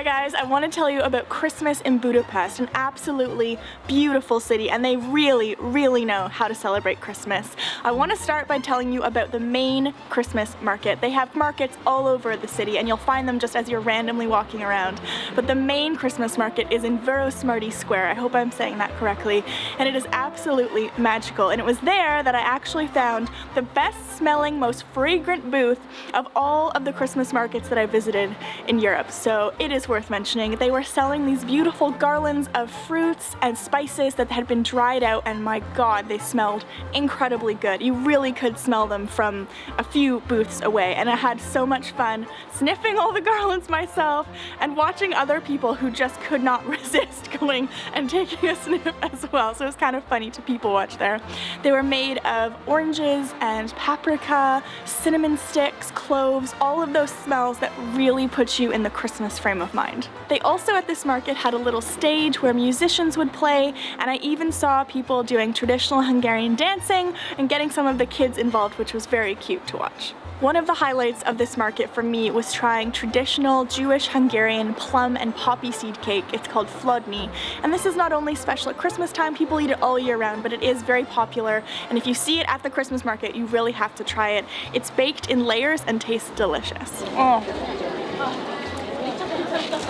Hi guys, I want to tell you about Christmas in Budapest, an absolutely beautiful city, and they really, really know how to celebrate Christmas. I want to start by telling you about the main Christmas market. They have markets all over the city, and you'll find them just as you're randomly walking around. But the main Christmas market is in Vörösmarty Square. I hope I'm saying that correctly. And it is absolutely magical. And it was there that I actually found the best smelling, most fragrant booth of all of the Christmas markets that I visited in Europe. So it is worth mentioning. They were selling these beautiful garlands of fruits and spices that had been dried out, and my god, they smelled incredibly good. You really could smell them from a few booths away, and I had so much fun sniffing all the garlands myself and watching other people who just could not resist going and taking a sniff as well. So it was kind of funny to people watch there. They were made of oranges and paprika, cinnamon sticks, cloves, all of those smells that really put you in the Christmas frame of mind. They also at this market had a little stage where musicians would play, and I even saw people doing traditional Hungarian dancing and getting some of the kids involved, which was very cute to watch. One of the highlights of this market for me was trying traditional Jewish Hungarian plum and poppy seed cake. It's called flodni, and this is not only special at Christmas time, people eat it all year round, but it is very popular, and if you see it at the Christmas market, you really have to try it. It's baked in layers and tastes delicious. Oh.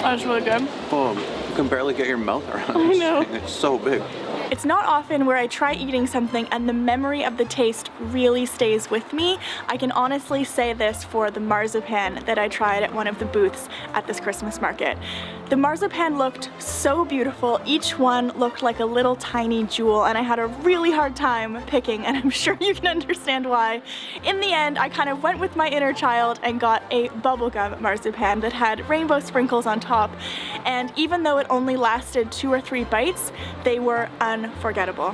That's really good. Oh, you can barely get your mouth around it. I know. It's so big. It's not often where I try eating something and the memory of the taste really stays with me. I can honestly say this for the marzipan that I tried at one of the booths at this Christmas market. The marzipan looked so beautiful. Each one looked like a little tiny jewel, and I had a really hard time picking, and I'm sure you can understand why. In the end, I kind of went with my inner child and got a bubblegum marzipan that had rainbow sprinkles on top, and even though it only lasted 2 or 3 bites, they were unforgettable.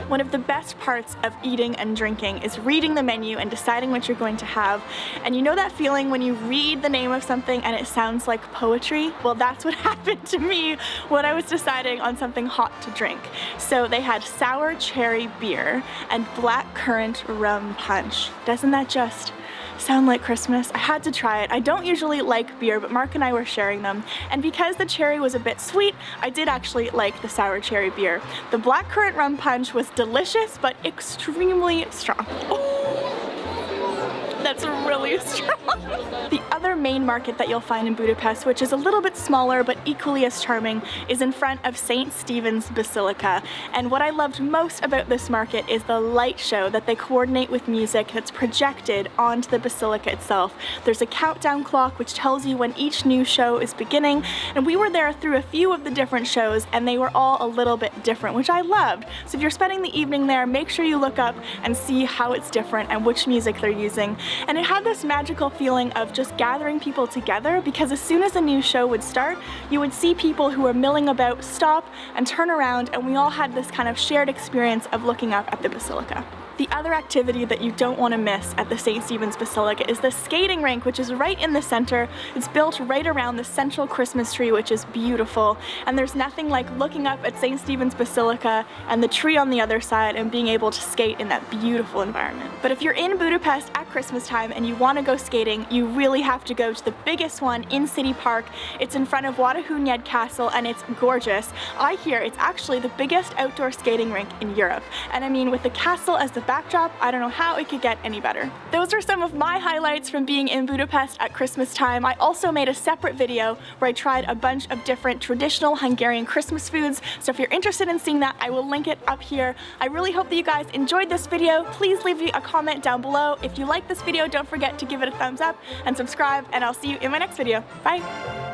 One of the best parts of eating and drinking is reading the menu and deciding what you're going to have. And you know that feeling when you read the name of something and it sounds like poetry? Well, that's what happened to me when I was deciding on something hot to drink. So they had sour cherry beer and black currant rum punch. Doesn't that just sound like Christmas? I had to try it. I don't usually like beer, but Mark and I were sharing them, and because the cherry was a bit sweet, I did actually like the sour cherry beer. The blackcurrant rum punch was delicious, but extremely strong. That's really strong. The other main market that you'll find in Budapest, which is a little bit smaller but equally as charming, is in front of St. Stephen's Basilica. And what I loved most about this market is the light show that they coordinate with music that's projected onto the basilica itself. There's a countdown clock which tells you when each new show is beginning, and we were there through a few of the different shows, and they were all a little bit different, which I loved. So if you're spending the evening there, make sure you look up and see how it's different and which music they're using. And it had this magical feeling of just gathering people together, because as soon as a new show would start, you would see people who were milling about stop and turn around, and we all had this kind of shared experience of looking up at the basilica. The other activity that you don't want to miss at the St. Stephen's Basilica is the skating rink, which is right in the center. It's built right around the central Christmas tree, which is beautiful. And there's nothing like looking up at St. Stephen's Basilica and the tree on the other side and being able to skate in that beautiful environment. But if you're in Budapest at Christmas time and you want to go skating, you really have to go to the biggest one in City Park. It's in front of Wadahunyad Castle, and it's gorgeous. I hear it's actually the biggest outdoor skating rink in Europe. And I mean, with the castle as the backdrop, I don't know how it could get any better. Those are some of my highlights from being in Budapest at Christmas time. I also made a separate video where I tried a bunch of different traditional Hungarian Christmas foods, so if you're interested in seeing that, I will link it up here. I really hope that you guys enjoyed this video. Please leave me a comment down below. If you like this video, don't forget to give it a thumbs up and subscribe, and I'll see you in my next video. Bye!